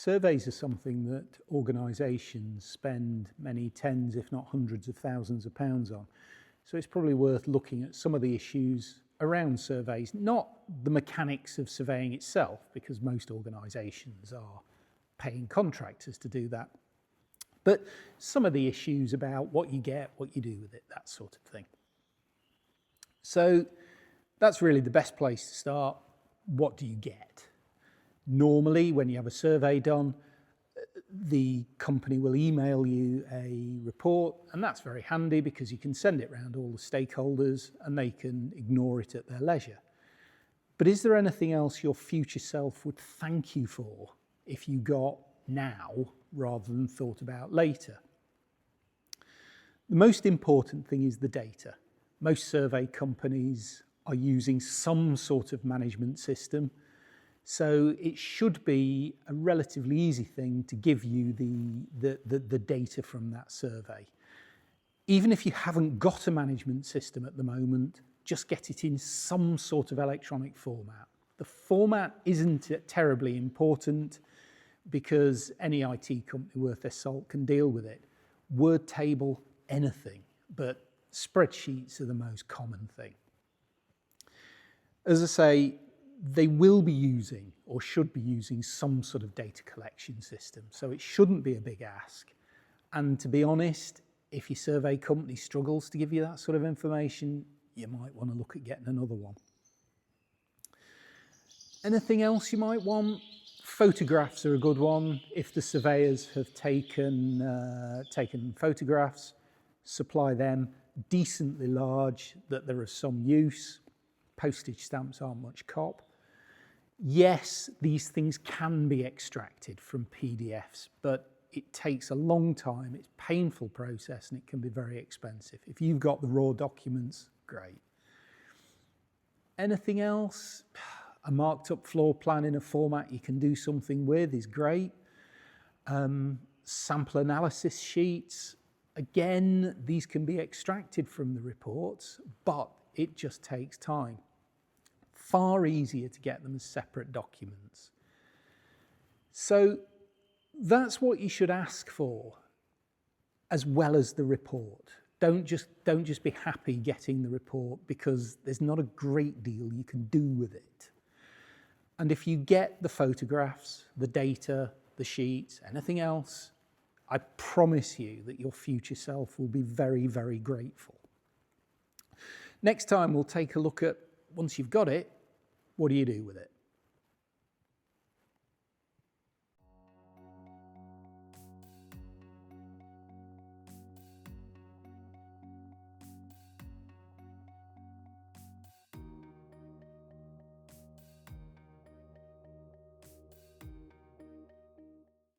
Surveys are something that organisations spend many tens, if not hundreds of thousands of pounds on. So it's probably worth looking at some of the issues around surveys, not the mechanics of surveying itself, because most organisations are paying contractors to do that, but some of the issues about what you get, what you do with it, that sort of thing. So that's really the best place to start. What do you get? Normally, when you have a survey done, the company will email you a report, and that's very handy because you can send it around all the stakeholders and they can ignore it at their leisure. But is there anything else your future self would thank you for if you got now rather than thought about later? The most important thing is the data. Most survey companies are using some sort of management system, so it should be a relatively easy thing to give you the data from that survey. Even if you haven't got a management system at the moment, just get it in some sort of electronic format. The format isn't terribly important because any IT company worth their salt can deal with it. Word table, anything, but spreadsheets are the most common thing. As I say, they will be using or should be using some sort of data collection system, so it shouldn't be a big ask. And to be honest, if your survey company struggles to give you that sort of information, you might want to look at getting another one. Anything else you might want? Photographs are a good one. If the surveyors have taken photographs, supply them decently large, that there is some use. Postage stamps aren't much cop. Yes, these things can be extracted from PDFs, but it takes a long time, it's a painful process, and it can be very expensive. If you've got the raw documents, great. Anything else? A marked up floor plan in a format you can do something with is great. Sample analysis sheets, again, these can be extracted from the reports, but it just takes time. Far easier to get them as separate documents. So that's what you should ask for, as well as the report. Don't just be happy getting the report, because there's not a great deal you can do with it. And if you get the photographs, the data, the sheets, anything else, I promise you that your future self will be very, very grateful. Next time we'll take a look at, once you've got it, what do you do with it?